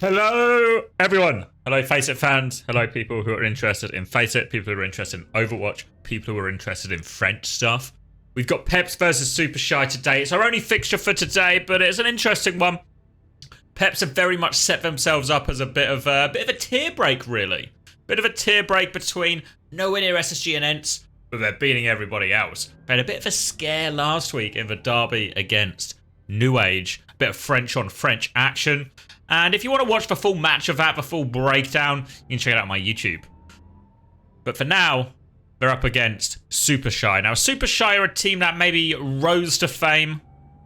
Hello, everyone. Hello, FACEIT fans. Hello, people who are interested in FACEIT, people who are interested in Overwatch, people who are interested in French stuff. We've got Peps versus Supershy today. It's our only fixture for today, but it's an interesting one. Peps have very much set themselves up as a bit of a tier break, really. Bit of a tier break between nowhere near SSG and ENTs, but they're beating everybody else. They had a bit of a scare last week in the derby against New Age. A bit of French on French action. And if you want to watch the full match of that, the full breakdown, you can check it out on my YouTube. But for now, they're up against Supershy. Now, Supershy are a team that maybe rose to fame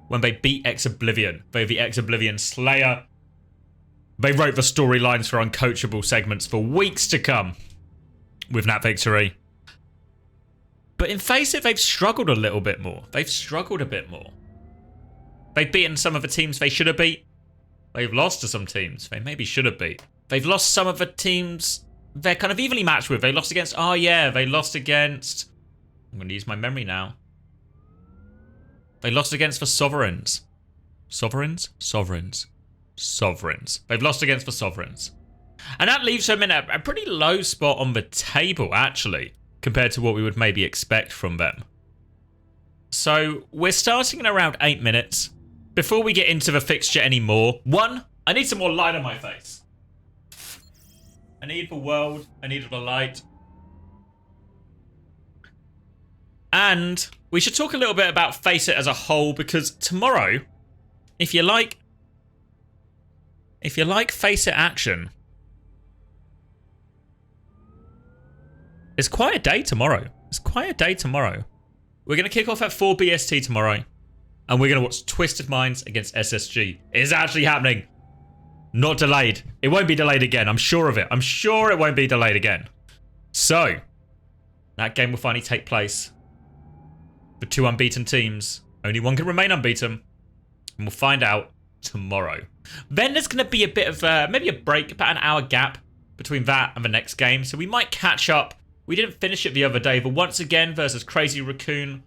when they beat Oblivion. They're the Oblivion Slayer. They wrote the storylines for uncoachable segments for weeks to come with that victory. But in FACEIT, they've struggled a little bit more. They've struggled a bit more. They've beaten some of the teams they should have beat. They've lost to some teams they maybe should have beat. They've lost some of the teams they're kind of evenly matched with. They lost against... Oh, yeah. They lost against... I'm going to use my memory now. They lost against the Sovereigns. Sovereigns? Sovereigns. Sovereigns. They've lost against the Sovereigns. And that leaves them in a pretty low spot on the table, actually, compared to what we would maybe expect from them. So, we're starting in around 8 minutes. Before we get into the fixture anymore, one, I need some more light on my face. I need the world. I need the light. And we should talk a little bit about FACEIT as a whole, because tomorrow, if you like FACEIT action, it's quite a day tomorrow. It's quite a day tomorrow. We're going to kick off at 4 BST tomorrow. And we're going to watch Twisted Minds against SSG. It is actually happening. Not delayed. It won't be delayed again. I'm sure of it. I'm sure it won't be delayed again. So, that game will finally take place. The two unbeaten teams. Only one can remain unbeaten. And we'll find out tomorrow. Then there's going to be a bit of, maybe a break, about an hour gap between that and the next game. So we might catch up. We didn't finish it the other day, but once again versus Crazy Raccoon.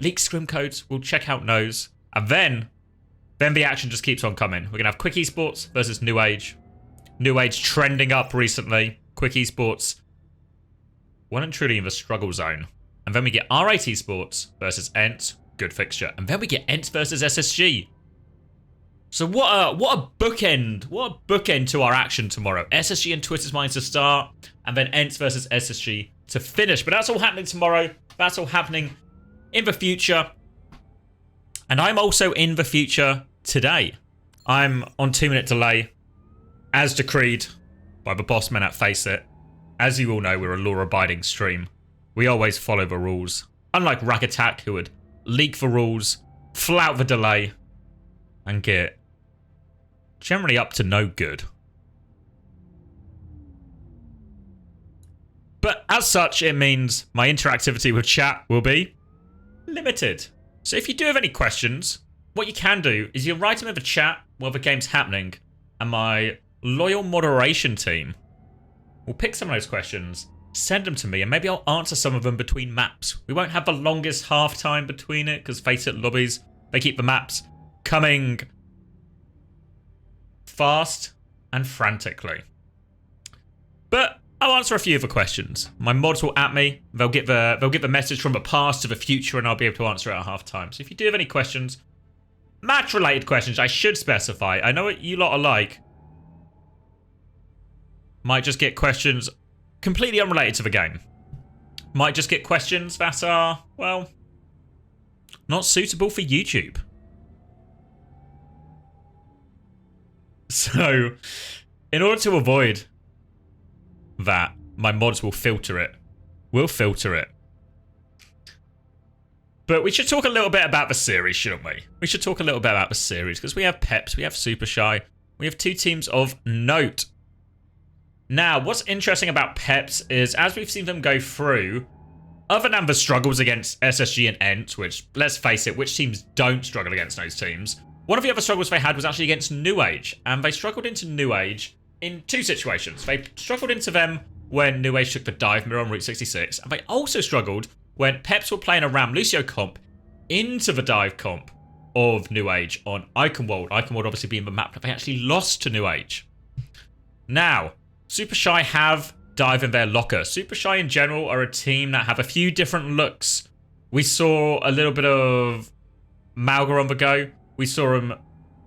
Leak scrim codes, we'll check out those. And then the action just keeps on coming. We're going to have Quick Esports versus New Age. New Age trending up recently. Quick Esports, well and truly in the struggle zone. And then we get R8 Esports versus ENT. Good fixture. And then we get ENT versus SSG. So what a bookend. What a bookend to our action tomorrow. SSG and Twisted Minds to start. And then ENT versus SSG to finish. But that's all happening tomorrow. That's all happening in the future. And I'm also in the future today. I'm on 2-minute delay, as decreed by the boss men at FACEIT. As you all know, we're a law-abiding stream. We always follow the rules. Unlike Rack Attack, who would leak the rules, flout the delay, and get generally up to no good. But as such, it means my interactivity with chat will be limited. So if you do have any questions, what you can do is you write them in the chat while the game's happening, and my loyal moderation team will pick some of those questions, send them to me, and maybe I'll answer some of them between maps. We won't have the longest half time between it, because FACEIT lobbies, they keep the maps coming fast and frantically. But I'll answer a few of the questions. My mods will at me. They'll get the message from the past to the future, and I'll be able to answer it at half time. So if you do have any questions, match-related questions, I should specify. I know what you lot are like. Might just get questions completely unrelated to the game. Might just get questions that are, well, not suitable for YouTube. So, in order to avoid that, my mods will filter it. We'll filter it. But we should talk a little bit about the series, shouldn't we? We should talk a little bit about the series, because we have Peps, we have Supershy, we have two teams of note. Now, what's interesting about Peps is, as we've seen them go through, other than the struggles against SSG and ENT, which, let's face it, which teams don't struggle against those teams? One of the other struggles they had was actually against New Age, and they struggled into New Age in two situations. They struggled into them when New Age took the dive mirror on Route 66, and they also struggled when Peps were playing a Ram Lucio comp into the dive comp of New Age on Iconworld. Iconworld obviously being the map that they actually lost to New Age. Now, Supershy have Dive in their locker. Supershy in general are a team that have a few different looks. We saw a little bit of Malga on the go. We saw them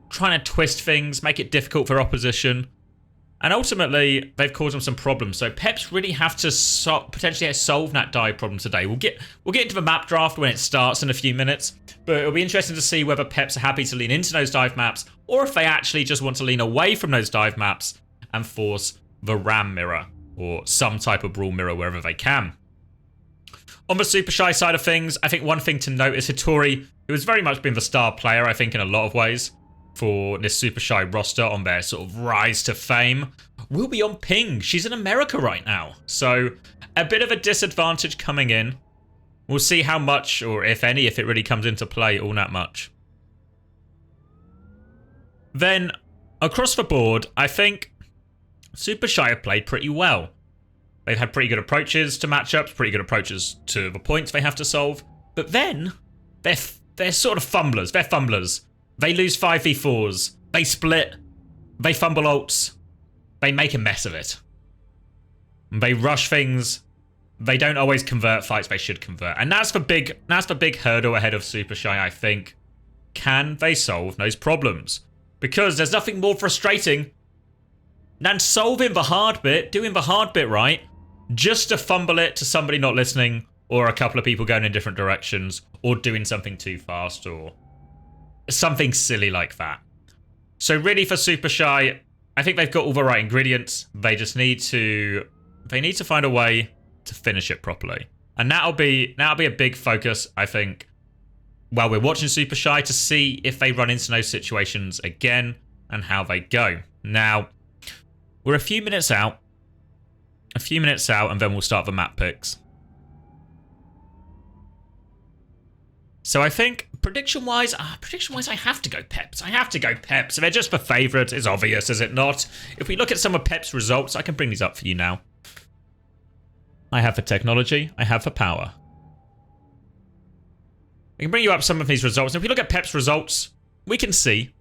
trying to twist things, make it difficult for opposition. And ultimately, they've caused them some problems. So Peps really have to potentially solve that dive problem today. We'll get into the map draft when it starts in a few minutes. But it'll be interesting to see whether Peps are happy to lean into those dive maps, or if they actually just want to lean away from those dive maps and force the ram mirror or some type of brawl mirror wherever they can. On the Supershy side of things, I think one thing to note is Hitori, who has very much been the star player, I think, in a lot of ways for this Supershy roster on their sort of rise to fame, will be on ping. She's in America right now. So a bit of a disadvantage coming in. We'll see how much, or if any, if it really comes into play all that much. Then, across the board, I think Supershy have played pretty well. They've had pretty good approaches to matchups, pretty good approaches to the points they have to solve. But then, they're sort of fumblers. They're fumblers. They lose 5v4s. They split. They fumble ults. They make a mess of it. They rush things. They don't always convert fights they should convert. And that's the big hurdle ahead of Supershy, I think. Can they solve those problems? Because there's nothing more frustrating than solving the hard bit, doing the hard bit right, just to fumble it to somebody not listening, or a couple of people going in different directions, or doing something too fast, or something silly like that. So really for Supershy, I think they've got all the right ingredients. They just need to find a way to finish it properly. And that'll be a big focus, I think, while we're watching Supershy, to see if they run into those situations again and how they go. Now, we're a few minutes out, and then we'll start the map picks. So I think prediction-wise, I have to go Peps. I have to go Peps. They're just the favourite. It's obvious, is it not? If we look at some of Peps' results, I can bring these up for you now. I have the technology. I have the power. I can bring you up some of these results. And if we look at Peps' results, we can see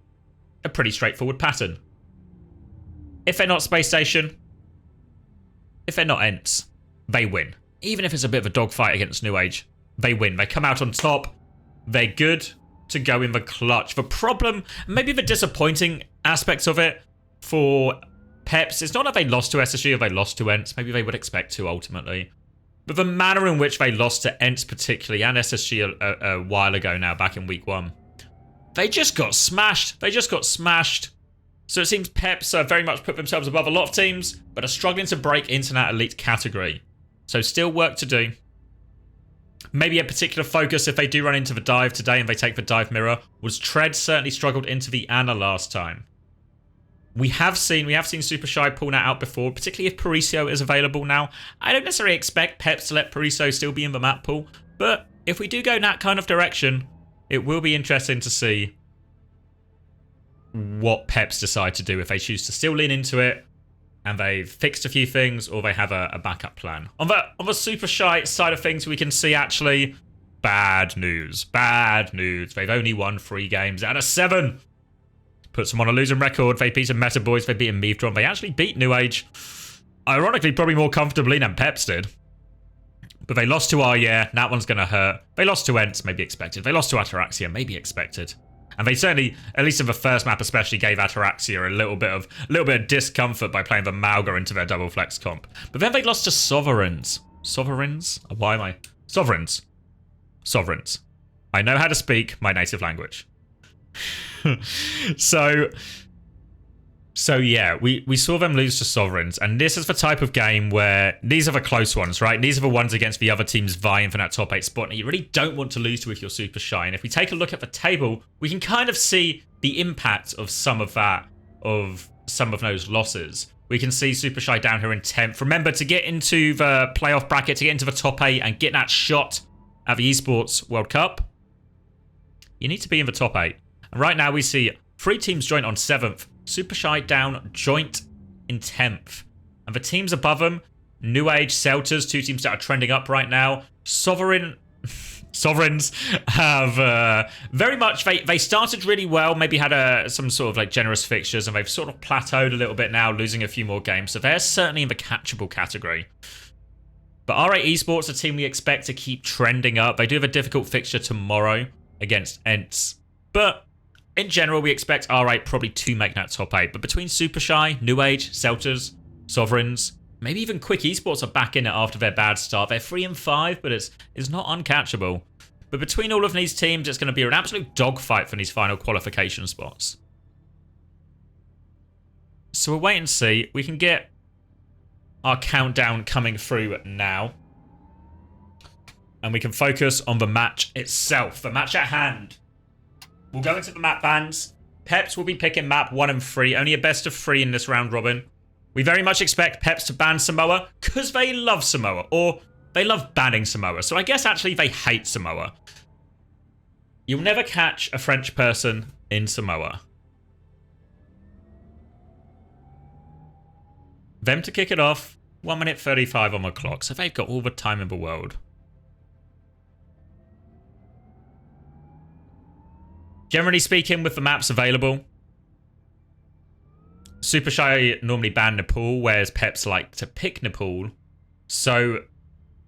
a pretty straightforward pattern. If they're not Space Station, if they're not Ents, they win. Even if it's a bit of a dogfight against New Age, they win. They come out on top. They're good to go in the clutch. The problem, maybe the disappointing aspects of it for Peps, it's not that they lost to SSG or they lost to Ents. Maybe they would expect to ultimately. But the manner in which they lost to Ents particularly, and SSG a while ago now, back in week 1, they just got smashed. So it seems Peps very much put themselves above a lot of teams, but are struggling to break into that elite category. So still work to do. Maybe a particular focus, if they do run into the dive today and they take the dive mirror, was Tread certainly struggled into the Ana last time. We have seen Supershy pull that out before, particularly if Paricio is available now. I don't necessarily expect Peps to let Paricio still be in the map pool, but if we do go in that kind of direction, it will be interesting to see what Peps decide to do, if they choose to still lean into it and they've fixed a few things, or they have a backup plan. On the Supershy side of things, we can see actually bad news. They've only won 3 games out of 7. Puts them on a losing record. They beat Meta Boys. They beat Meavdron. They actually beat New Age. Ironically, probably more comfortably than Peps did. But they lost to Arya. That one's going to hurt. They lost to Ents, maybe expected. They lost to Ataraxia, maybe expected. And they certainly, at least in the first map especially, gave Ataraxia a little bit of discomfort by playing the Malga into their double flex comp. But then they lost to Sovereigns. Sovereigns? Why am I? Sovereigns. I know how to speak my native language. So yeah, we saw them lose to Sovereigns, and this is the type of game where these are the close ones, right? These are the ones against the other teams vying for that top 8 spot, and you really don't want to lose to if you're Supershy. And if we take a look at the table, we can kind of see the impact of some of those losses. We can see Supershy down here in 10th. Remember, to get into the playoff bracket, to get into the top 8 and get that shot at the Esports World Cup, you need to be in the top 8. And right now we see 3 teams joint on 7th. Supershy down joint in 10th. And the teams above them, New Age, Celtas, 2 teams that are trending up right now. Sovereign Sovereigns have very much, they started really well, maybe had some sort of like generous fixtures, and they've sort of plateaued a little bit now, losing a few more games. So they're certainly in the catchable category. But R8 Esports, a team we expect to keep trending up. They do have a difficult fixture tomorrow against Ents. But in general, we expect R8 probably to make that top 8. But between Supershy, New Age, Celtas, Sovereigns, maybe even Quick Esports are back in it after their bad start. They're 3-5, but it's not uncatchable. But between all of these teams, it's going to be an absolute dogfight for these final qualification spots. So we'll wait and see. We can get our countdown coming through now. And we can focus on the match itself, the match at hand. We'll go into the map bans. Peps will be picking map 1 and 3, only a best of 3 in this round robin. We very much expect Peps to ban Samoa because they love Samoa, or they love banning Samoa. So I guess actually they hate Samoa. You'll never catch a French person in Samoa. Them to kick it off, 1 minute 35 on the clock, so they've got all the time in the world. Generally speaking, with the maps available, Supershy normally ban Nepal, whereas Peps like to pick Nepal. So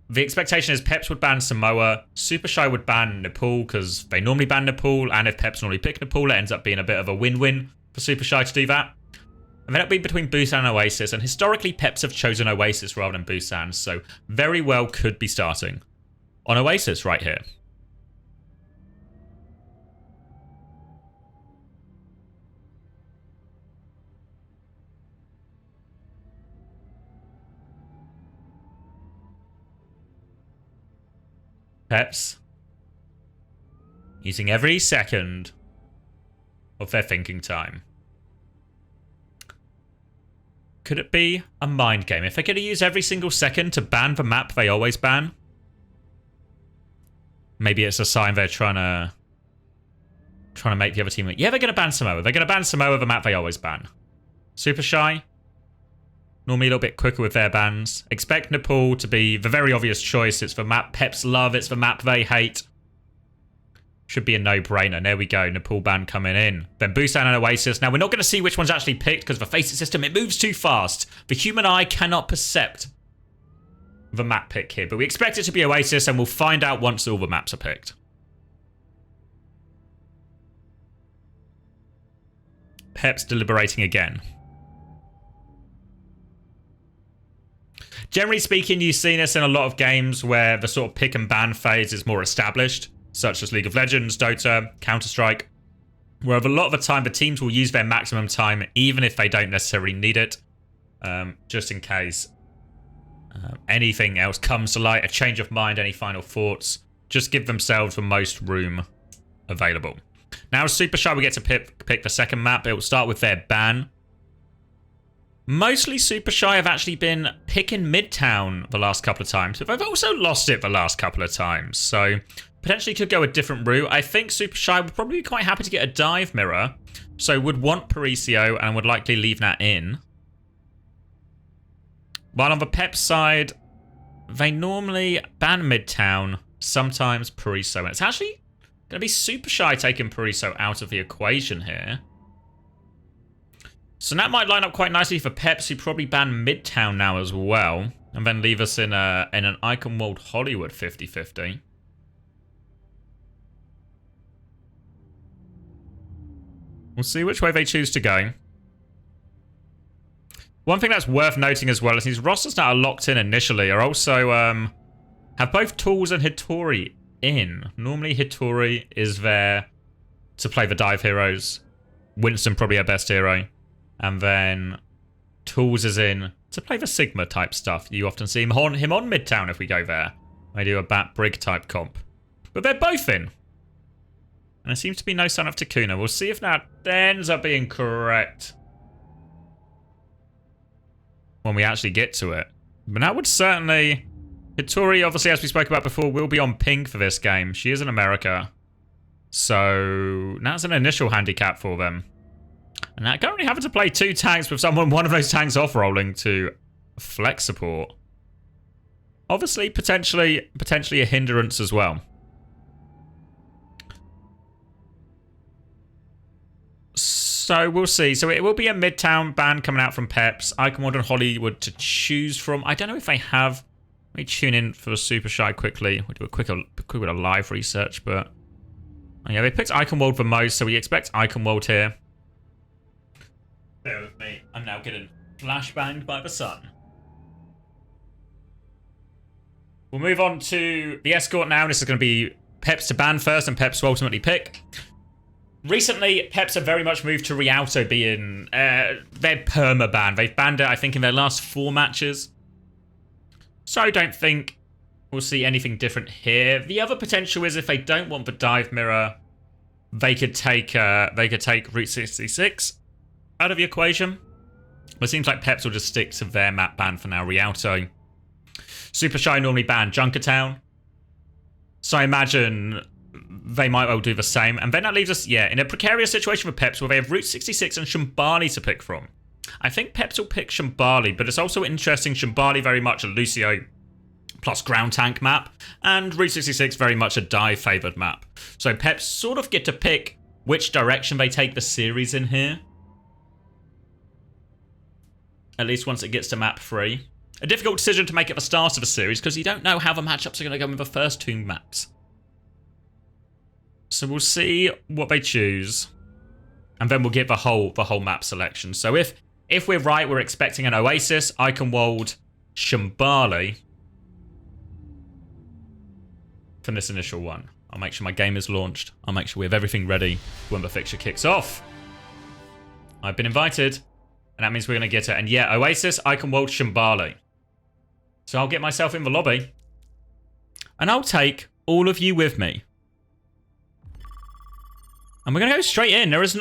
the expectation is Peps would ban Samoa, Supershy would ban Nepal because they normally ban Nepal, and if Peps normally pick Nepal, it ends up being a bit of a win-win for Supershy to do that. And then it'll be between Busan and Oasis, and historically Peps have chosen Oasis rather than Busan, so very well could be starting on Oasis right here. Peps using every second of their thinking time. Could it be a mind game? If they're going to use every single second to ban the map they always ban, maybe it's a sign they're trying to make the other team. Yeah, they're going to ban Samoa. They're going to ban Samoa, the map they always ban. Supershy, normally a little bit quicker with their bans. Expect Nepal to be the very obvious choice. It's the map Peps love. It's the map they hate. Should be a no-brainer. There we go. Nepal ban coming in. Then Busan and Oasis. Now, we're not going to see which one's actually picked because the FACEIT system, it moves too fast. The human eye cannot percept the map pick here. But we expect it to be Oasis, and we'll find out once all the maps are picked. Peps deliberating again. Generally speaking, you've seen this in a lot of games where the sort of pick and ban phase is more established, such as League of Legends, Dota, Counter-Strike, where a lot of the time the teams will use their maximum time even if they don't necessarily need it, just in case anything else comes to light, a change of mind, any final thoughts, just give themselves the most room available. Now, Supershy will get to pick the second map. It will start with their ban. Mostly Supershy have actually been picking Midtown the last couple of times, but they've also lost it the last couple of times, so potentially could go a different route. I think Supershy would probably be quite happy to get a dive mirror, so would want Paricio and would likely leave that in. While on the Pep side, they normally ban Midtown, sometimes Pariso, and it's actually going to be Supershy taking Pariso out of the equation here. So that might line up quite nicely for Peps, who probably ban Midtown now as well, and then leave us in an Icon World Hollywood 50-50. We'll see which way they choose to go. One thing that's worth noting as well is these rosters that are locked in initially are also have both Tools and Hitori in. Normally Hitori is there to play the dive heroes. Winston probably our best hero. And then Tools is in to play the Sigma type stuff. You often see him on Midtown if we go there. I do a Bat Brig type comp. But they're both in. And there seems to be no sign of Takuna. We'll see if that ends up being correct when we actually get to it. But that would certainly... Hitori, obviously, as we spoke about before, will be on ping for this game. She is in America. So that's an initial handicap for them. And now currently having to play 2 tanks with one of those tanks off-rolling to flex support. Obviously, potentially a hindrance as well. So we'll see. So it will be a Midtown band coming out from Peps. Iconworld and Hollywood to choose from. I don't know if they have. Let me tune in for Supershy quickly. We'll do a quick bit of live research, but yeah, they picked Iconworld for most, so we expect Iconworld here. Bear with me. I'm now getting flashbanged by the sun. We'll move on to the escort now. This is going to be Peps to ban first and Peps to ultimately pick. Recently, Peps have very much moved to Rialto being their perma-ban. They've banned it, I think, in their last 4 matches. So I don't think we'll see anything different here. The other potential is if they don't want the dive mirror, they could take Route 66 out of the equation. But it seems like Peps will just stick to their map ban for now, Rialto. Supershy normally ban Junkertown. So I imagine they might well do the same. And then that leaves us, yeah, in a precarious situation for Peps where they have Route 66 and Shambali to pick from. I think Peps will pick Shambali, but it's also interesting. Shambali very much a Lucio plus ground tank map, and Route 66 very much a dive favoured map. So Peps sort of get to pick which direction they take the series in here. At least once it gets to map 3. A difficult decision to make at the start of the series because you don't know how the matchups are going to go in the first 2 maps. So we'll see what they choose, and then we'll get the whole map selection. So if we're right, we're expecting an Oasis, Iconworld, Shambali from this initial one. I'll make sure my game is launched. I'll make sure we have everything ready when the fixture kicks off. I've been invited, and that means we're going to get it. And yeah, Oasis, Iconworld, Shambali. So I'll get myself in the lobby, and I'll take all of you with me. And we're going to go straight in. There's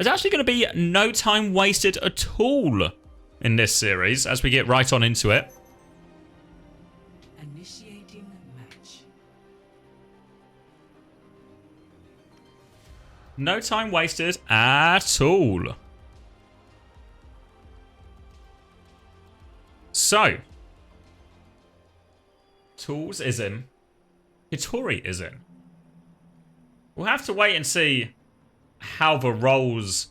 actually going to be no time wasted at all in this series as we get right on into it. Initiating match. No time wasted at all. So, Tools is in. Hitori is in. We'll have to wait and see how the roles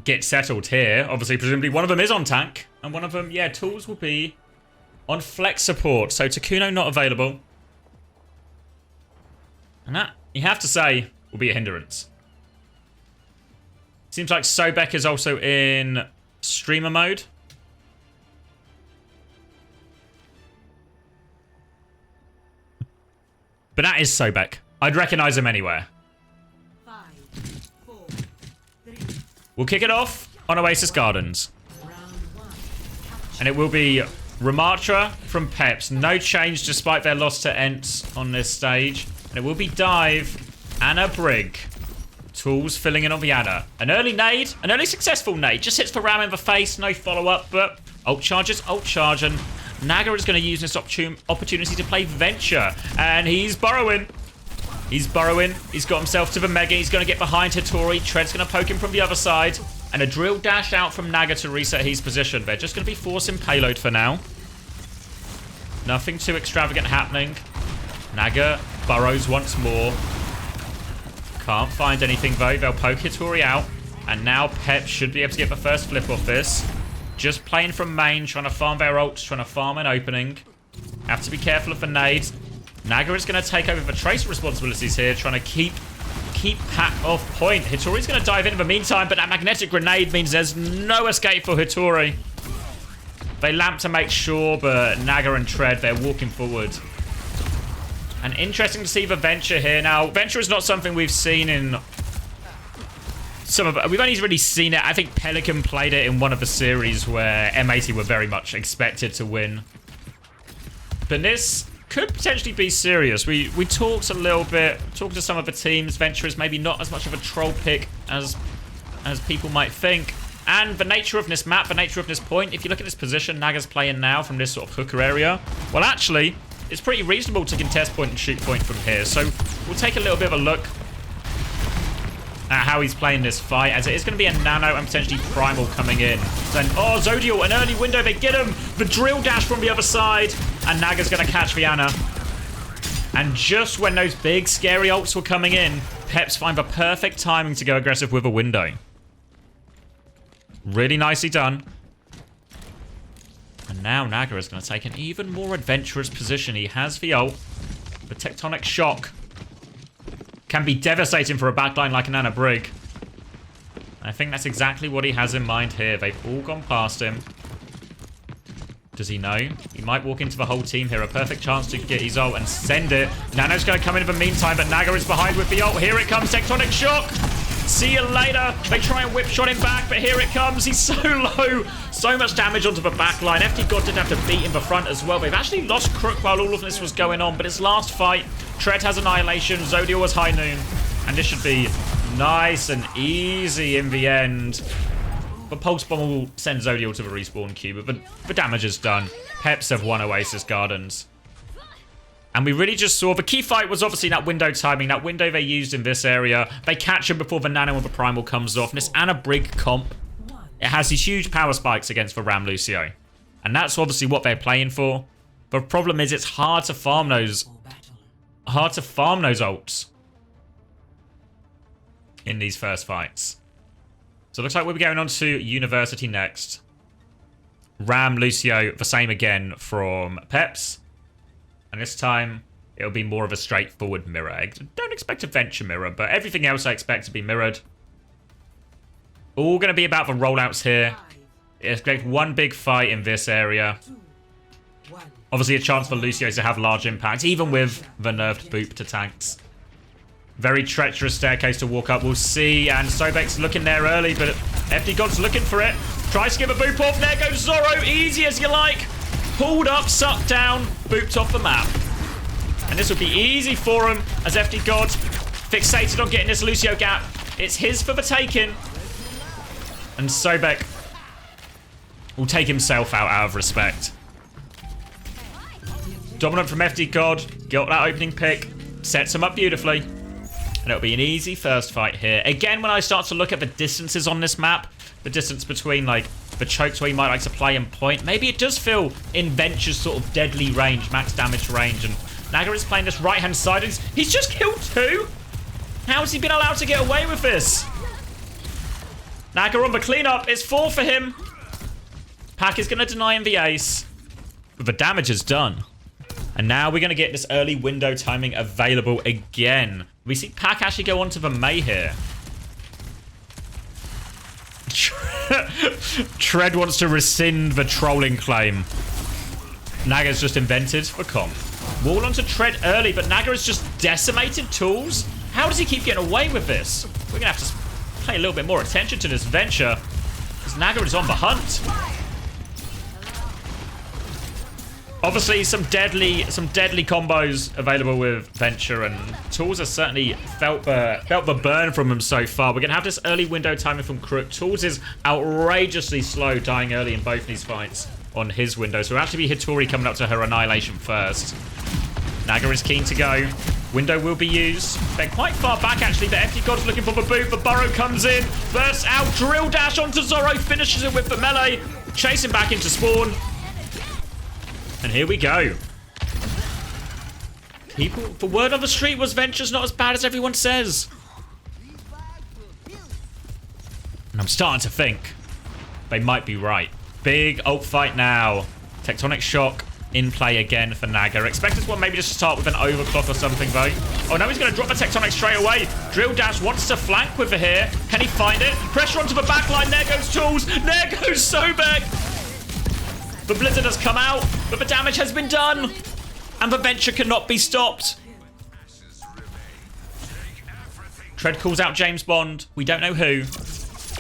get settled here. Obviously, presumably one of them is on tank, and one of them, yeah, Tools will be on flex support. So Takuno not available. And that, you have to say, will be a hindrance. Seems like Sobek is also in streamer mode. But that is Sobek. I'd recognize him anywhere. 5, 4, 3. We'll kick it off on Oasis Gardens. Round 1. And it will be Ramatra from Peps. No change despite their loss to Ents on this stage. And it will be Dive, Anna Brig. Tools filling in on the Anna. An early nade, an early successful nade. Just hits the Ram in the face, no follow-up, but ult charges, ult charge, and Naga is going to use this opportunity to play Venture. And he's burrowing. He's burrowing. He's got himself to the Mega. He's going to get behind Hitori. Tread's going to poke him from the other side. And a drill dash out from Naga to reset his position. They're just going to be forcing payload for now. Nothing too extravagant happening. Naga burrows once more. Can't find anything though. They'll poke Hitori out. And now Pep should be able to get the first flip off this. Just playing from main, trying to farm their ults, trying to farm an opening. Have to be careful of the nades. Naga is going to take over the tracer responsibilities here, trying to keep Pack off point. Hitori's going to dive in the meantime, but that magnetic grenade means there's no escape for Hitori. They lamp to make sure, but Naga and Tread, they're walking forward. And interesting to see the Venture here. Now, Venture is not something we've seen in we've only really seen it. I think Pelican played it in one of the series where M80 were very much expected to win. But this could potentially be serious. We talked a little bit, talked to some of the teams. Venture is maybe not as much of a troll pick as people might think. And the nature of this map, the nature of this point, if you look at this position Naga's playing now from this sort of hooker area, well, actually, it's pretty reasonable to contest point and shoot point from here. So we'll take a little bit of a look at how he's playing this fight, as it is going to be a Nano and potentially Primal coming in. Then, oh, Zodial, an early window, they get him! The drill dash from the other side, and Naga's going to catch the Anna. And just when those big, scary ults were coming in, Peps find the perfect timing to go aggressive with a window. Really nicely done. And now Naga is going to take an even more adventurous position. He has the ult. The tectonic shock can be devastating for a backline like an Anna Brig. I think that's exactly what he has in mind here. They've all gone past him. Does he know? He might walk into the whole team here. A perfect chance to get his ult and send it. Nano's going to come in the meantime, but Naga is behind with the ult. Here it comes, tectonic shock. See you later. They try and whip shot him back, but here it comes. He's so low. So much damage onto the back line. FD God didn't have to beat in the front as well. They've actually lost Crook while all of this was going on, but his last fight, Tread has Annihilation, Zodiel was High Noon, and this should be nice and easy in the end. The Pulse Bomb will send Zodiel to the respawn queue, but the damage is done. Peps have won Oasis Gardens. And we really just saw the key fight was obviously that window timing, that window they used in this area. They catch him before the Nano and the Primal comes off. And this Anna Brig comp, it has these huge power spikes against the Ram Lucio. And that's obviously what they're playing for. The problem is it's hard to farm those ults in these first fights. So it looks like we'll be going on to University next. Ram, Lucio, the same again from Peps. And this time, it'll be more of a straightforward mirror. I don't expect a venture mirror, but everything else I expect to be mirrored. All going to be about the rollouts here. Expect one big fight in this area. Obviously, a chance for Lucio to have large impact, even with the nerfed boop to tanks. Very treacherous staircase to walk up. We'll see. And Sobek's looking there early, but FD God's looking for it. Tries to give a boop off. There goes Zorro. Easy as you like. Pulled up, sucked down, booped off the map. And this will be easy for him as FD God fixated on getting this Lucio gap. It's his for the taking. And Sobek will take himself out of respect. Dominant from FD God. Got that opening pick. Sets him up beautifully. And it'll be an easy first fight here. Again, when I start to look at the distances on this map, the distance between, like, the chokes where you might like to play and point, maybe it does feel in Venture's sort of deadly range, max damage range. And Naga is playing this right-hand side. He's just killed 2? How has he been allowed to get away with this? Naga on the cleanup. It's 4 for him. Pack is going to deny him the ace. But the damage is done. And now we're going to get this early window timing available again. We see Pack actually go on to the May here. Tread wants to rescind the trolling claim. Naga's just invented the comp. Wall onto Tread early, but Naga has just decimated tools. How does he keep getting away with this? We're going to have to pay a little bit more attention to this venture, because Naga is on the hunt. Obviously, some deadly combos available with Venture, and Tools has certainly felt the burn from him so far. We're going to have this early window timing from Crook. Tools is outrageously slow, dying early in both these fights on his window. So it'll actually be Hitori coming up to her Annihilation first. Naga is keen to go. Window will be used. They're quite far back, actually. The FD God's looking for the boot. The Burrow comes in, bursts out, drill dash onto Zorro, finishes it with the melee, chasing back into spawn. And here we go. The word on the street was Venture's not as bad as everyone says. And I'm starting to think they might be right. Big ult fight now. Tectonic shock in play again for Naga. Expect this one maybe just to start with an overclock or something, though. Oh, no, he's going to drop the Tectonic straight away. Drill Dash wants to flank with her here. Can he find it? Pressure onto the back line. There goes Tools. There goes Sobek. The Blizzard has come out, but the damage has been done. And the Venture cannot be stopped. Tread calls out James Bond. We don't know who.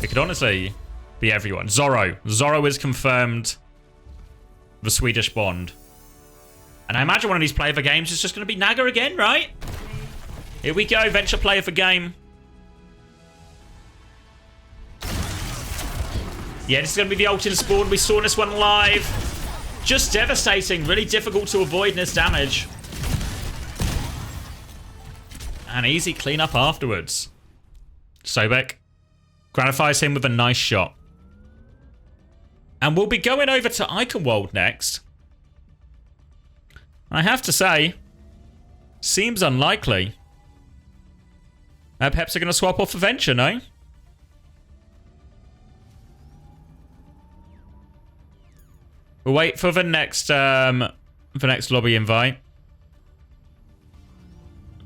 It could honestly be everyone. Zorro. Zorro is confirmed the Swedish Bond. And I imagine one of these player for games is just going to be Naga again, right? Here we go. Venture player for game. Yeah, this is going to be the ult in spawn. We saw this one live. Just devastating. Really difficult to avoid this damage. An easy cleanup afterwards. Sobek gratifies him with a nice shot. And we'll be going over to Iconworld next. I have to say, Seems unlikely. Peps are going to swap off for Venture, no? We'll wait for the next lobby invite.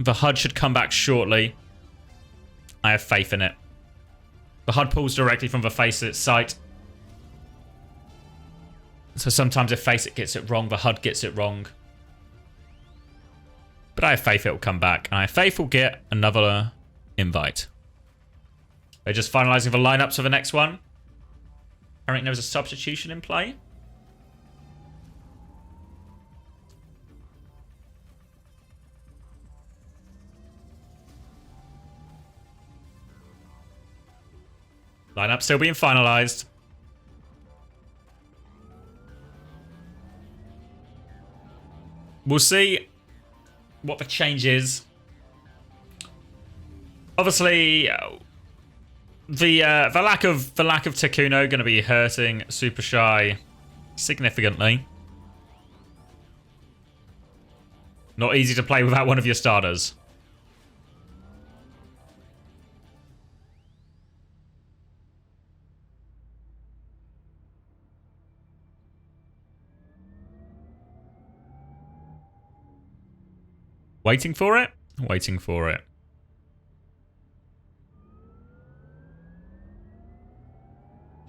The HUD should come back shortly. I have faith in it. The HUD pulls directly from the FACEIT site. So sometimes if FACEIT gets it wrong, the HUD gets it wrong. But I have faith it will come back. And I have faith we'll get another invite. They're just finalizing the lineups for the next one. I think there was a substitution in play. Lineup still being finalized. We'll see what the change is. Obviously, the lack of Takuno going to be hurting Supershy significantly. Not easy to play without one of your starters. Waiting for it? Waiting for it.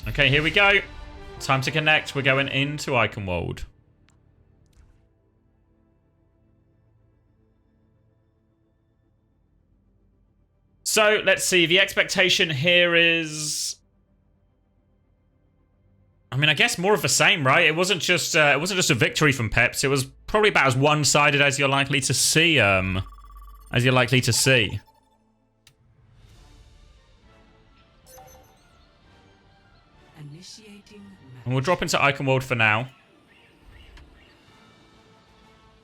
Okay, here we go. Time to connect. We're going into Iconworld. So, let's see. The expectation here is... I mean, I guess more of the same, right? It wasn't just a victory from Peps. It was probably about as one-sided as you're likely to see. And we'll drop into Iconworld for now.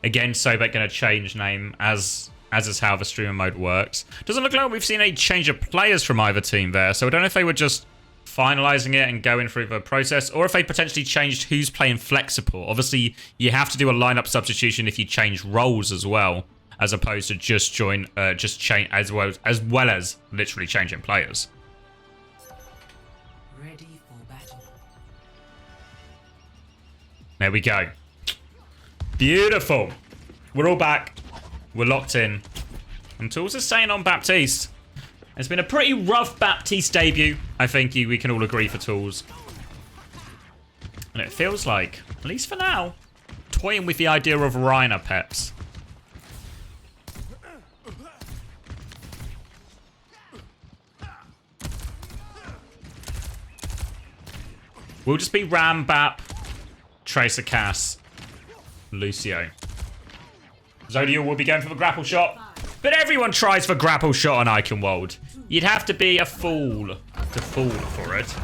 Again, Sobek going to change name as is how the streamer mode works. Doesn't look like we've seen a change of players from either team there, so I don't know if they were just finalizing it and going through the process, or if they potentially changed who's playing flex support. Obviously, you have to do a lineup substitution if you change roles as well, as opposed to just change as well as literally changing players. Ready for battle. There we go. Beautiful. We're all back. We're locked in. And Tools is staying on Baptiste. It's been a pretty rough Baptiste debut, I think we can all agree for Tools. And it feels like, at least for now, toying with the idea of Reiner Peps. We'll just be Ram, Bap, Tracer, Cass, Lucio. Zodiel will be going for the grapple shot. But everyone tries for grapple shot on Iconworld. You'd have to be a fool to fall for it.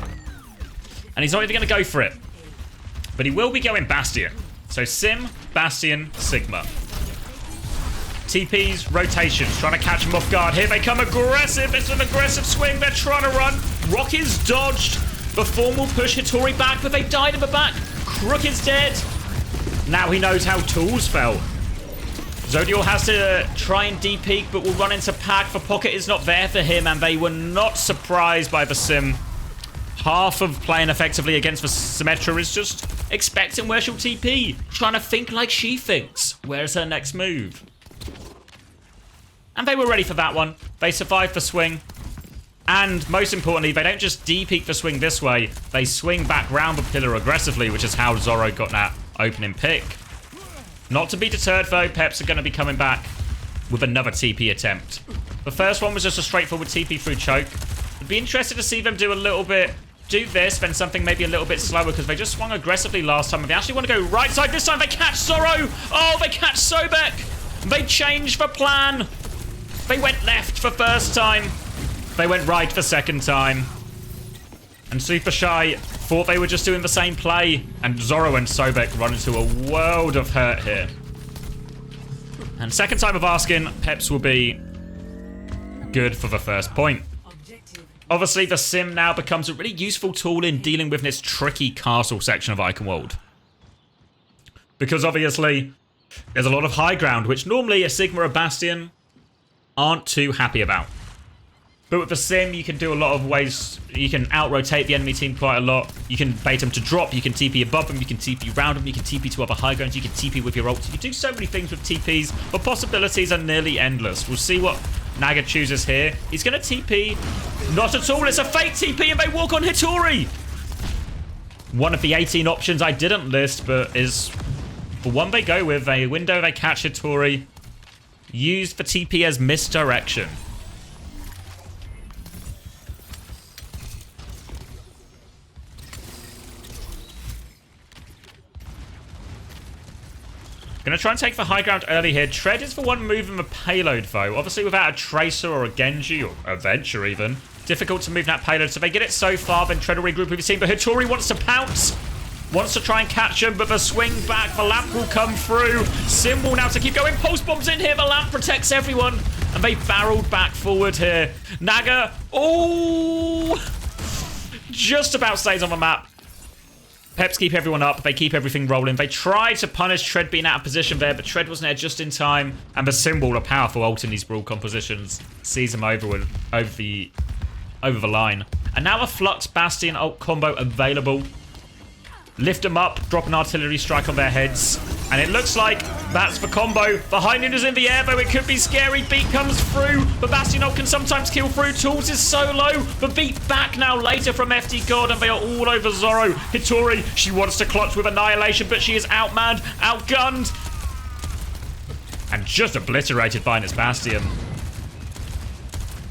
And he's not even going to go for it. But he will be going Bastion. So Sim, Bastion, Sigma. TP's rotations, trying to catch him off guard. Here they come aggressive. It's an aggressive swing. They're trying to run. Rock is dodged. The form will push Hitori back, but they died in the back. Crook is dead. Now he knows how Tools fell. Zodiel has to try and de-peek, but will run into Pack. The pocket is not there for him, and they were not surprised by the Sim. Half of playing effectively against the Symmetra is just expecting where she'll TP. Trying to think like she thinks. Where's her next move? And they were ready for that one. They survived the swing. And most importantly, they don't just de-peek the swing this way. They swing back round the pillar aggressively, which is how Zorro got that opening pick. Not to be deterred, though, Peps are going to be coming back with another TP attempt. The first one was just a straightforward TP through choke. I'd be interested to see them do this, then something maybe a little bit slower, because they just swung aggressively last time. If they actually want to go right side this time, they catch Zorro. Oh, they catch Sobek. They changed the plan. They went left for first time. They went right for second time. And Supershy thought they were just doing the same play. And Zorro and Sobek run into a world of hurt here. And second time of asking, Peps will be good for the first point. Obviously, the Sim now becomes a really useful tool in dealing with this tricky castle section of Iconworld. Because obviously, There's a lot of high ground, which normally a Sigma or Bastion aren't too happy about. But with the Sim, you can do a lot of ways. You can out-rotate the enemy team quite a lot. You can bait them to drop. You can TP above them. You can TP around them. You can TP to other high grounds. You can TP with your ults. You can do so many things with TPs. The possibilities are nearly endless. We'll see what Naga chooses here. He's going to TP. Not at all. It's a fake TP and they walk on Hitori. One of the 18 options I didn't list, but is the one they go with. A window they catch Hitori. Used for TP as misdirection. Gonna try and take the high ground early here. Tread is the one moving the payload, though. Obviously, without a Tracer or a Genji, or a Venture even, difficult to move that payload. So they get it so far, then Tread will regroup with the team. But Hitori wants to pounce. Wants to try and catch him, but the swing back, the lamp will come through. Sim will now to keep going. Pulse bombs in here. The lamp protects everyone. And they barreled back forward here. Naga, oh, just about stays on the map. Peps keep everyone up. They keep everything rolling. They try to punish Tread being out of position there, but Tread wasn't there just in time. And the Symbol, a powerful ult in these brawl compositions, sees him over the line. And now a Flux Bastion ult combo available. Lift them up, drop an artillery strike on their heads. And it looks like that's the combo. The high noon is in the air, though it could be scary. Beat comes through. The Bastion ult can sometimes kill through. Tools is so low. The beat back now later from FD God, and they are all over Zoro. Hitori, she wants to clutch with Annihilation, but she is outmanned, outgunned. And just obliterated by this Bastion.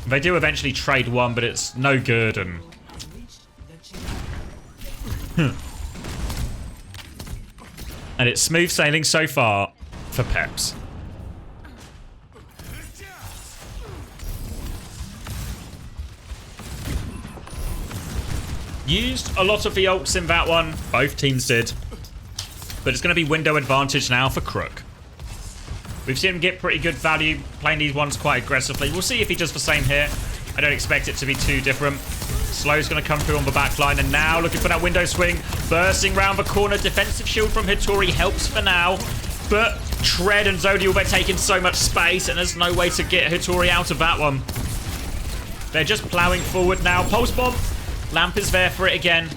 They do eventually trade one, but it's no good, and... And it's smooth sailing so far for Peps. Used a lot of the ults in that one. Both teams did. But it's going to be window advantage now for Crook. We've seen him get pretty good value playing these ones quite aggressively. We'll see if he does the same here. I don't expect it to be too different. Slow's going to come through on the back line, and now looking for that window swing. Bursting round the corner. Defensive shield from Hitori helps for now. But Tread and Zodial, they're taking so much space, and there's no way to get Hitori out of that one. They're just ploughing forward now. Pulse bomb. Lamp is there for it again.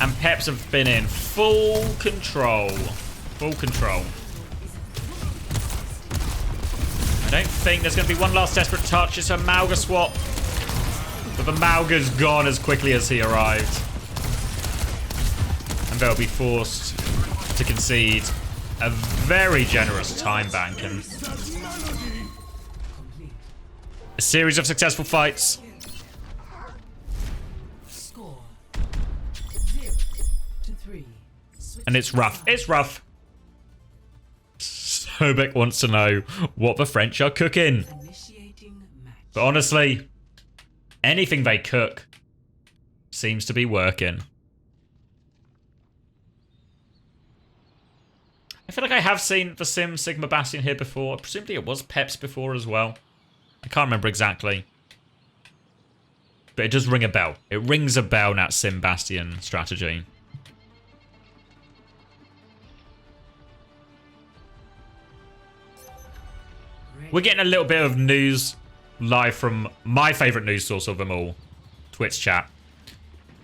And Peps have been in full control. Full control. I don't think there's going to be one last desperate touch. It's a Mauga swap. But the Mauga's gone as quickly as he arrived. And they'll be forced to concede a very generous time bank. And a series of successful fights. Score 0-3. And it's rough. It's rough. Sobek wants to know what the French are cooking. Initiating match. But honestly, anything they cook seems to be working. I feel like I have seen the Sim Sigma Bastion here before. Presumably it was Peps before as well. I can't remember exactly. But it does ring a bell. It rings a bell in that Sim Bastion strategy. We're getting a little bit of news live from my favourite news source of them all, Twitch chat.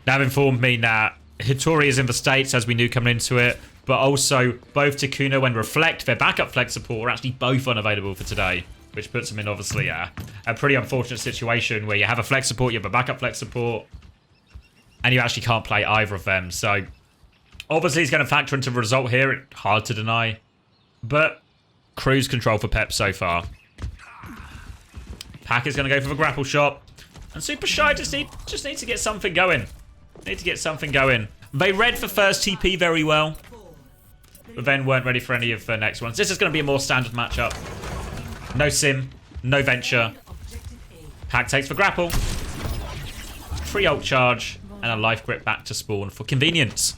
They have informed me that Hitori is in the States, as we knew coming into it, but also both Takuno and Reflect, their backup flex support, are actually both unavailable for today, which puts them in, obviously, a pretty unfortunate situation where you have a flex support, you have a backup flex support, and you actually can't play either of them. So, obviously, it's going to factor into the result here. Hard to deny. But cruise control for Pep so far. Pack is going to go for the grapple shot. And Supershy just need to get something going. Need to get something going. They read the first TP very well, but then weren't ready for any of the next ones. This is going to be a more standard matchup. No Sim, no Venture. Pack takes the grapple. Free ult charge, and a life grip back to spawn for convenience.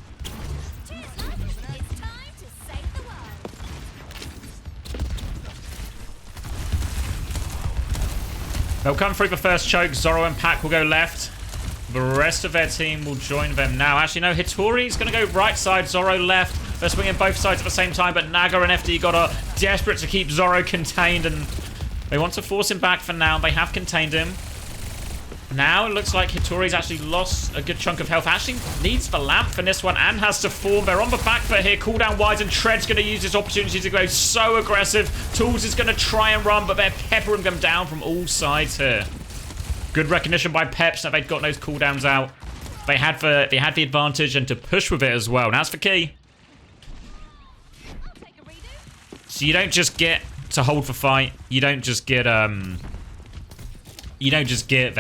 They'll come through the first choke. Zoro and Pack will go left. The rest of their team will join them now. Actually, no, Hitori's going to go right side. Zoro left. They're swinging both sides at the same time, but Naga and FD God are desperate to keep Zoro contained, and they want to force him back for now. They have contained him. Now it looks like Hitori's actually lost a good chunk of health. Actually needs the lamp for this one and has to form. They're on the back foot here. Cooldown wise, and Tread's going to use this opportunity to go so aggressive. Tools is going to try and run, but they're peppering them down from all sides here. Good recognition by Peps that they've got those cooldowns out. They had the advantage and to push with it as well. Now that's the key. So you don't just get to hold the fight. You don't just get the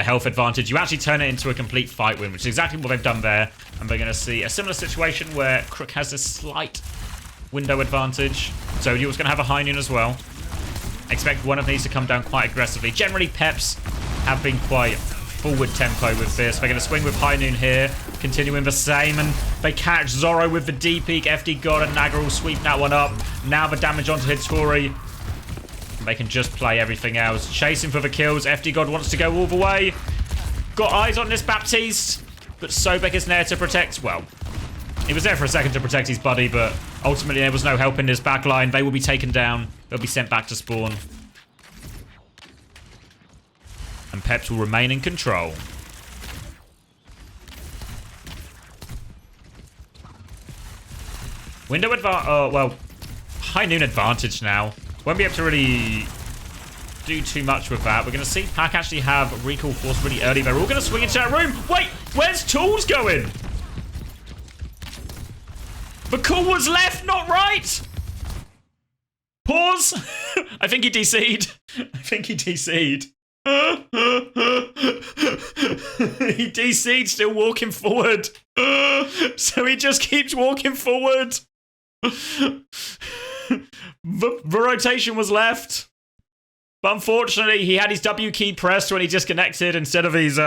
health advantage. You actually turn it into a complete fight win, which is exactly what they've done there. And we're going to see a similar situation where Crook has a slight window advantage. So Yule's going to have a high noon as well. Expect one of these to come down quite aggressively. Generally, Peps have been quite forward tempo with this. They're going to swing with high noon here, continuing the same, and they catch Zoro with the D peak. FD God and Naga will sweep that one up. Now the damage onto Hitori. They can just play everything else. Chasing for the kills. FD God wants to go all the way. Got eyes on this Baptiste, but Sobek is there to protect. Well, he was there for a second to protect his buddy, but ultimately there was no help in this backline. They will be taken down. They'll be sent back to spawn. And Peps will remain in control. Window advantage. Oh, well, high noon advantage now. Won't be able to really do too much with that. We're going to see Pack actually have recall force really early. They're all going to swing into that room. Wait, where's Tools going? The call was left, not right. Pause. I think he DC'd. I think he DC'd. He DC'd, still walking forward. So he just keeps walking forward. The rotation was left. But unfortunately, he had his W key pressed when he disconnected instead of his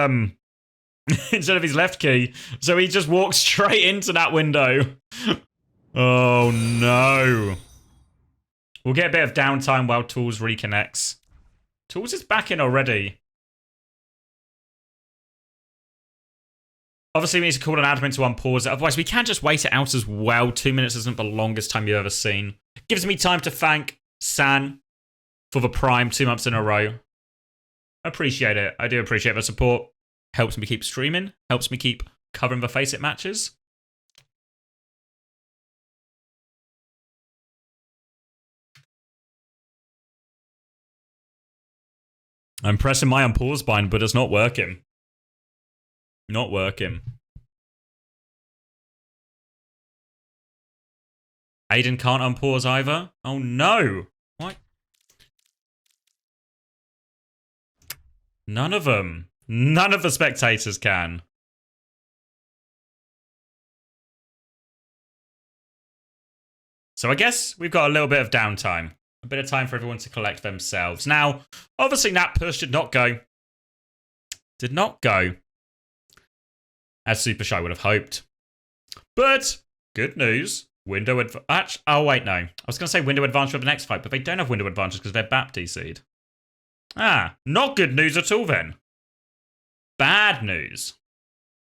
left key. So he just walked straight into that window. Oh no. We'll get a bit of downtime while Tools reconnects. Tools is back in already. Obviously, we need to call an admin to unpause it. Otherwise, we can just wait it out as well. 2 minutes isn't the longest time you've ever seen. Gives me time to thank San for the Prime 2 months in a row. Appreciate it. I do appreciate the support. Helps me keep streaming. Helps me keep covering the FACEIT matches. I'm pressing my unpause bind, but it's not working. Not working. Aiden can't unpause either. Oh no. What? None of them. None of the spectators can. So I guess we've got a little bit of downtime. A bit of time for everyone to collect themselves. Now, obviously that push did not go. Did not go as Supershy would have hoped. But, good news. Window advantage. Oh, wait, no. I was going to say window advantage for the next fight, but they don't have window advantage because they're BAP DC'd. Ah, not good news at all then. Bad news.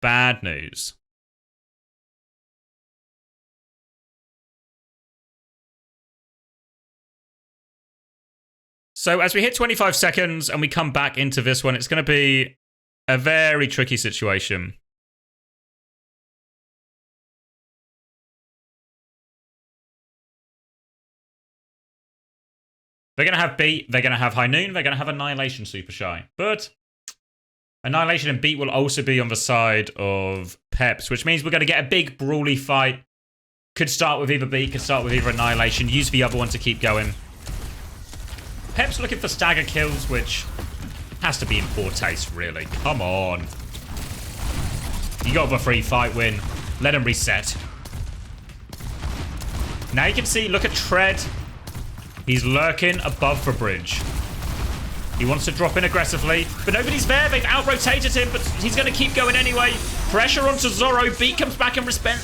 Bad news. So as we hit 25 seconds and we come back into this one, it's going to be a very tricky situation. They're going to have Beat, they're going to have High Noon, they're going to have Annihilation Supershy. But Annihilation and Beat will also be on the side of Peps, which means we're going to get a big brawly fight. Could start with either Beat, could start with either Annihilation, use the other one to keep going. Peps looking for stagger kills, which has to be in poor taste, really. Come on. You got the free fight win. Let him reset. Now you can see, look at Tread. He's lurking above the bridge. He wants to drop in aggressively, but nobody's there. They've out-rotated him, but he's going to keep going anyway. Pressure onto Zoro. Beat comes back in response.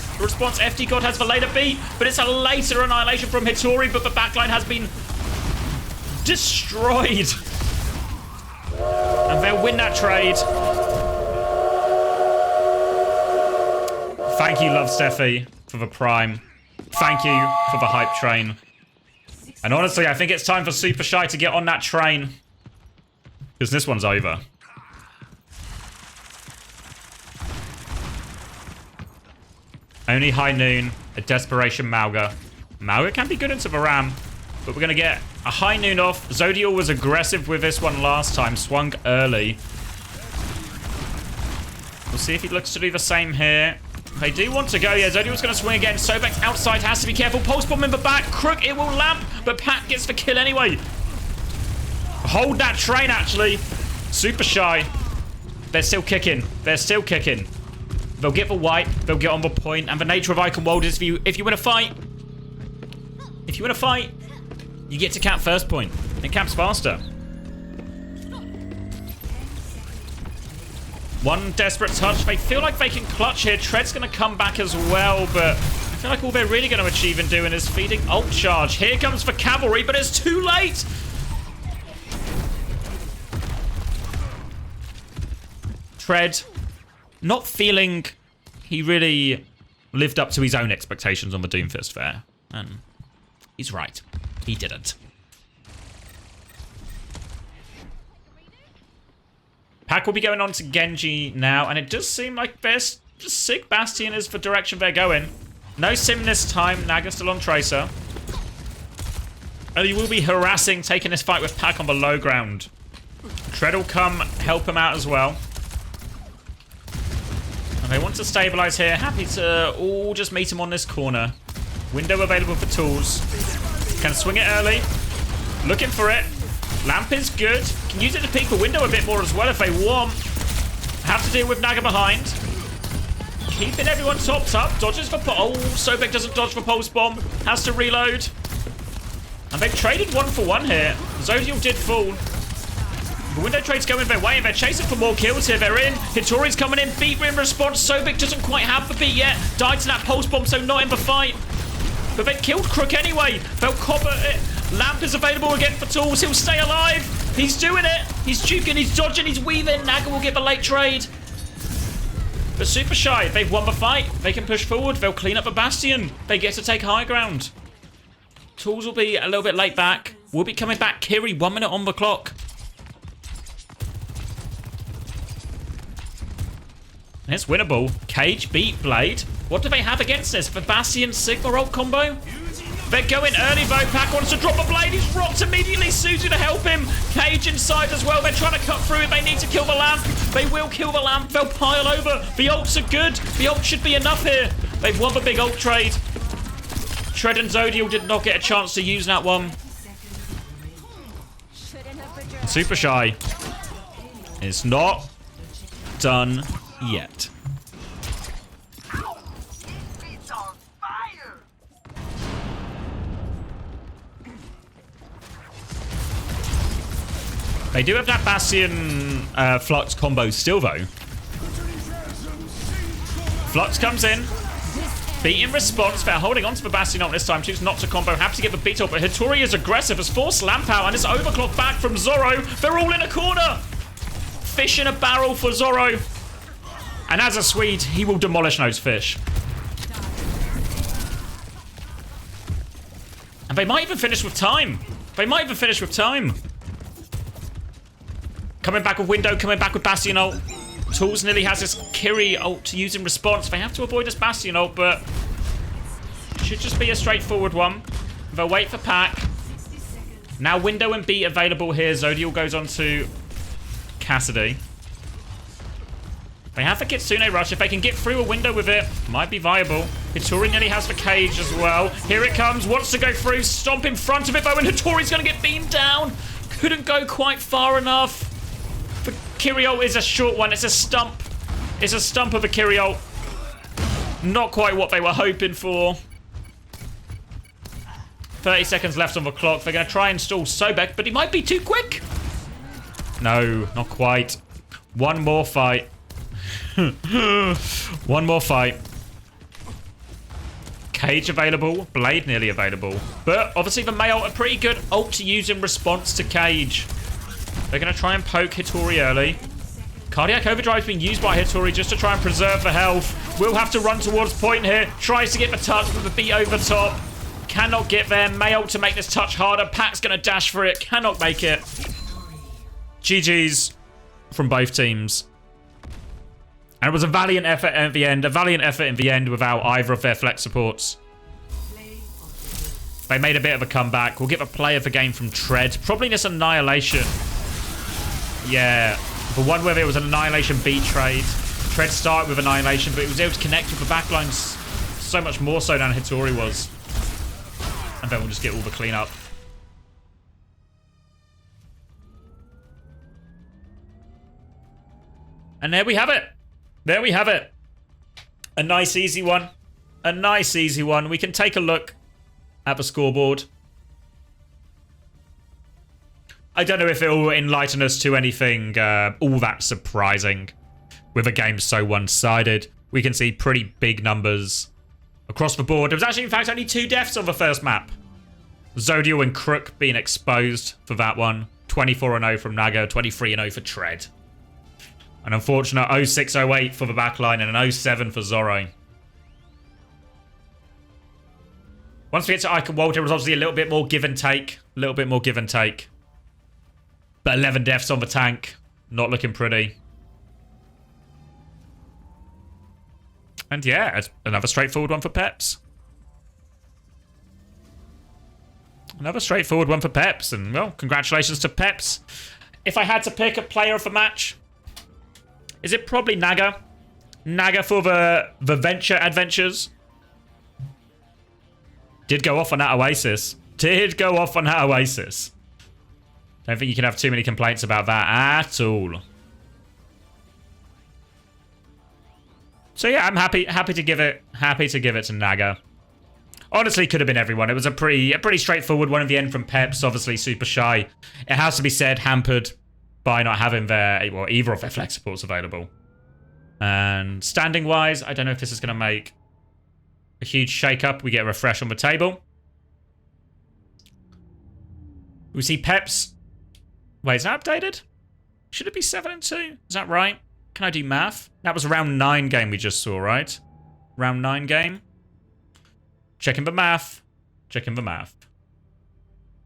FD God has the later Beat, but it's a later Annihilation from Hitori, but the backline has been destroyed. And they'll win that trade. Thank you, Love Steffi, for the Prime. Thank you for the hype train. And honestly, I think it's time for Supershy to get on that train. Because this one's over. Only High Noon, a Desperation Mauga. Mauga can be good into the Ram, but we're going to get a High Noon off. Zodial was aggressive with this one last time, swung early. We'll see if he looks to do the same here. They do want to go. Yeah, Zodial's going to swing again. Sobek's outside, has to be careful. Pulse bomb in the back. Crook, it will lamp, but Pat gets the kill anyway. Hold that train, actually. Supershy. They're still kicking. They're still kicking. They'll get the wipe. They'll get on the point. And the nature of Icon World is if you win a fight, you get to cap first point. It caps faster. One desperate touch. They feel like they can clutch here. Tread's going to come back as well, but I feel like all they're really going to achieve in doing is feeding ult charge. Here comes the cavalry, but it's too late. Tread, not feeling he really lived up to his own expectations on the Doomfist fair. And he's right. He didn't. Pack will be going on to Genji now, and it does seem like best Sig Bastion is the direction they're going. No Sim this time. Naga still on Tracer. And he will be harassing, taking this fight with Pack on the low ground. Tread will come help him out as well. And they want to stabilize here. Happy to all just meet him on this corner. Window available for tools. Can swing it early. Looking for it. Lamp is good. Can use it to peek the window a bit more as well if they want. Have to deal with Naga behind. Keeping everyone topped up. Dodges for... Oh, Sobek doesn't dodge for Pulse Bomb. Has to reload. And they've traded 1 for 1 here. Zodial did fall. The window trade's going their way, and they're chasing for more kills here. They're in. Hitori's coming in. Beat in response. Sobek doesn't quite have the beat yet. Died to that Pulse Bomb, so not in the fight. But they killed Crook anyway. They'll copper it. Lamp is available again for tools. He'll stay alive. He's doing it. He's juking. He's dodging. He's weaving. Naga will get the late trade. But Supershy, they've won the fight. They can push forward. They'll clean up the Bastion. They get to take high ground. Tools will be a little bit late back. We'll be coming back. Kiri, 1 minute on the clock. And it's winnable. Cage beat Blade. What do they have against this? The Bastion Sigma ult combo? They're going early though. Pack wants to drop a blade. He's rocked immediately. Suzu to help him. Cage inside as well. They're trying to cut through it. They need to kill the lamp. They will kill the lamp. They'll pile over. The ults are good. The ult should be enough here. They've won the big ult trade. Tread and Zodial did not get a chance to use that one. Supershy is not done yet. They do have that Bastion Flux combo still, though. Flux comes in. Beat in response. They're holding on to the Bastion ult this time. Choose not to combo. Have to get the beat up. But Hitori is aggressive. Has forced Lamp out. And it's overclock back from Zoro. They're all in a corner. Fish in a barrel for Zoro. And as a Swede, he will demolish those fish. And they might even finish with time. They might even finish with time. Coming back with Window, coming back with Bastion ult. Tools nearly has this Kiri ult to use in response. They have to avoid this Bastion ult, but it should just be a straightforward one. They'll wait for Pack. Now Window and Beat available here. Zodial goes on to Cassidy. They have the Kitsune Rush. If they can get through a window with it, might be viable. Hitori nearly has the Cage as well. Here it comes. Wants to go through. Stomp in front of it, though, and Hitori's going to get beamed down. Couldn't go quite far enough. The Kiri ult is a short one. It's a stump. It's a stump of a Kiri ult. Not quite what they were hoping for. 30 seconds left on the clock. They're going to try and stall Sobek, but he might be too quick. No, not quite. One more fight. One more fight. Cage available. Blade nearly available. But obviously the May ult a pretty good ult to use in response to Cage. They're going to try and poke Hitori early. Cardiac Overdrive's being used by Hitori just to try and preserve the health. Will have to run towards point here. Tries to get the touch with the beat over top. Cannot get there. May ult to make this touch harder. Pac's going to dash for it. Cannot make it. GG's from both teams. And it was a valiant effort at the end. A valiant effort in the end without either of their flex supports. They made a bit of a comeback. We'll get a play of the game from Tread. Probably this Annihilation. Yeah. The one where it was an Annihilation beat trade. Tread started with Annihilation, but it was able to connect with the backlines so much more so than Hitori was. And then we'll just get all the cleanup. And there we have it. There we have it. A nice easy one. A nice easy one. We can take a look at the scoreboard. I don't know if it will enlighten us to anything all that surprising with a game so one-sided. We can see pretty big numbers across the board. There was actually, in fact, only 2 deaths on the first map. Zodiel and Crook being exposed for that one. 24-0 from Naga, 23-0 for Tread. An unfortunate 06-08 for the backline and an 07 for Zorro. Once we get to Ike and Walter, it was obviously a little bit more give and take. A little bit more give and take. But 11 deaths on the tank. Not looking pretty. And yeah, it's another straightforward one for Peps. Another straightforward one for Peps. And, well, congratulations to Peps. If I had to pick a player of the match, is it probably Naga? Naga for the Venture Adventures. Did go off on that Oasis. Did go off on that Oasis. Don't think you can have too many complaints about that at all. So yeah, I'm happy to give it to Naga. Honestly, could have been everyone. It was a pretty straightforward one at the end from Peps. Obviously, Supershy. It has to be said, hampered by not having either of their flex supports available. And standing wise, I don't know if this is going to make a huge shake-up. We get a refresh on the table. We see Peps. Wait, is that updated? Should it be 7-2? Is that right? Can I do math? That was round 9 game we just saw, right? Round 9 game. Checking the math. Checking the math.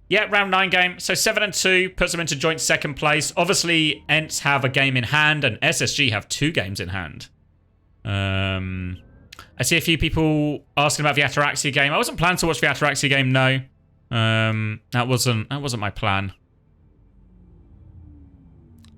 Yeah, round 9 game. So 7-2 puts them into joint second place. Obviously, Ents have a game in hand and SSG have 2 games in hand. I see a few people asking about the Ataraxia game. I wasn't planning to watch the Ataraxia game, no. That wasn't my plan.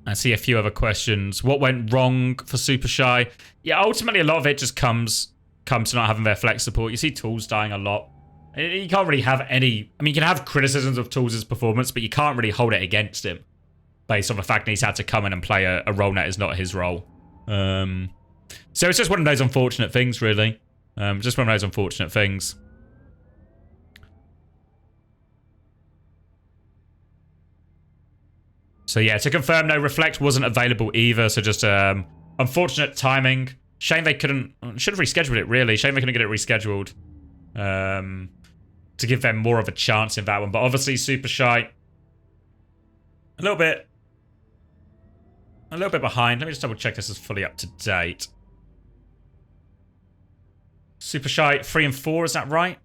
I see a few other questions. What went wrong for Supershy? Yeah, ultimately a lot of it just comes to not having their flex support. You see Tools dying a lot. You can't really have any... I mean, you can have criticisms of Tools' performance, but you can't really hold it against him based on the fact that he's had to come in and play a role that is not his role. So it's just one of those unfortunate things, really. Just one of those unfortunate things. So yeah, to confirm, no, Reflect wasn't available either. So just unfortunate timing. Shame they couldn't... Should have rescheduled it, really. Shame they couldn't get it rescheduled. To give them more of a chance in that one. But obviously, Supershy... A little bit behind. Let me just double check this is fully up to date. Supershy 3 and 4, is that right?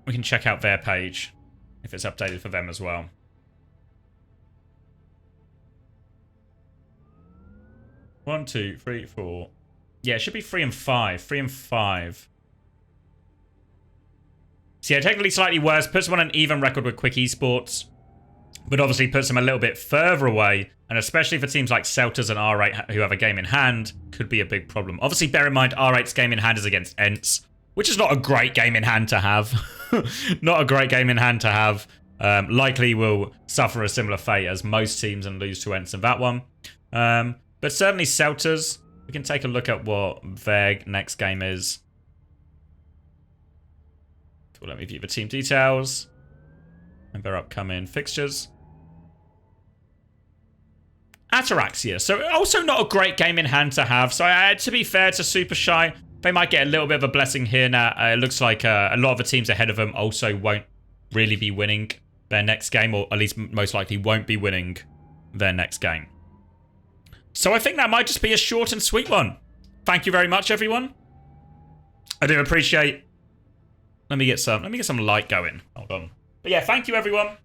We can check out their page if it's updated for them as well. One, 2, 3, 4. Yeah, it should be 3 and 5. 3 and 5. So yeah, technically slightly worse. Puts them on an even record with Quick Esports. But obviously puts them a little bit further away. And especially for teams like Celtas and R8 who have a game in hand, could be a big problem. Obviously, bear in mind, R8's game in hand is against Ents, which is not a great game in hand to have. Not a great game in hand to have. Likely will suffer a similar fate as most teams and lose to Ents in that one. But certainly Celtas, we can take a look at what their next game is. So let me view the team details and their upcoming fixtures. Ataraxia. So also not a great game in hand to have. So to be fair to Supershy, they might get a little bit of a blessing here now. It looks like a lot of the teams ahead of them also won't really be winning their next game, or at least most likely won't be winning their next game. So I think that might just be a short and sweet one. Thank you very much, everyone. I do appreciate... Let me get some light going. Hold on. But yeah, thank you, everyone.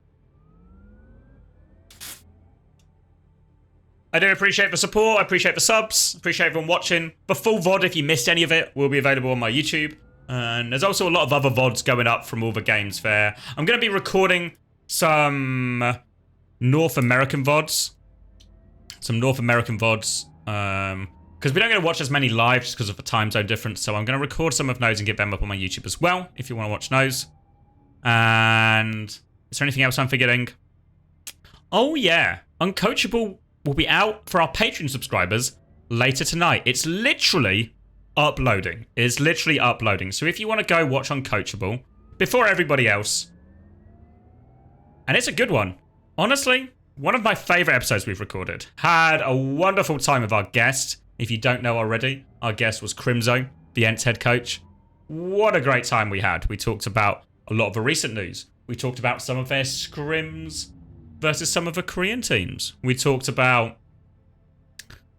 I do appreciate the support. I appreciate the subs. Appreciate everyone watching. The full VOD, if you missed any of it, will be available on my YouTube. And there's also a lot of other VODs going up from all the games there. I'm going to be recording some North American VODs. Because we don't get to watch as many live just because of the time zone difference. So I'm going to record some of those and get them up on my YouTube as well, if you want to watch those. And is there anything else I'm forgetting? Oh, yeah. Uncoachable will be out for our Patreon subscribers later tonight. It's literally uploading. So if you want to go watch Uncoachable before everybody else, and it's a good one. Honestly, one of my favorite episodes we've recorded. Had a wonderful time with our guest. If you don't know already, our guest was Crimzo, the Ents head coach. What a great time we had. We talked about a lot of the recent news. We talked about some of their scrims versus some of the Korean teams. We talked about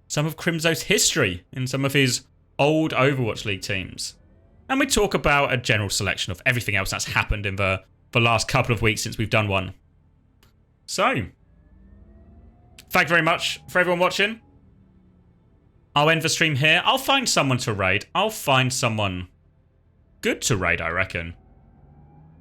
some of Crimzo's history in some of his old Overwatch League teams. And we talk about a general selection of everything else that's happened in the last couple of weeks since we've done one. So, thank you very much for everyone watching. I'll end the stream here. I'll find someone to raid. I'll find someone good to raid, I reckon.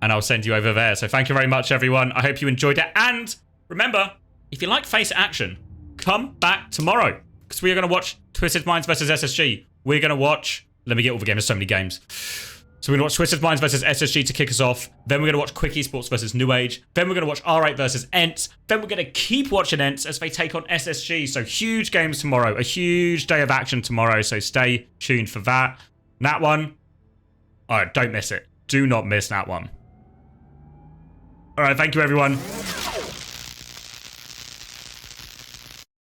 And I'll send you over there. So thank you very much, everyone. I hope you enjoyed it. And remember, if you like FACEIT action, come back tomorrow. Because we are going to watch Twisted Minds versus SSG. We're going to watch... Let me get all the games. There's so many games. So we're going to watch Twisted Minds versus SSG to kick us off. Then we're going to watch Quick Esports versus New Age. Then we're going to watch R8 versus Ents. Then we're going to keep watching Ents as they take on SSG. So huge games tomorrow. A huge day of action tomorrow. So stay tuned for that. That one. All right, don't miss it. Do not miss that one. All right, thank you, everyone.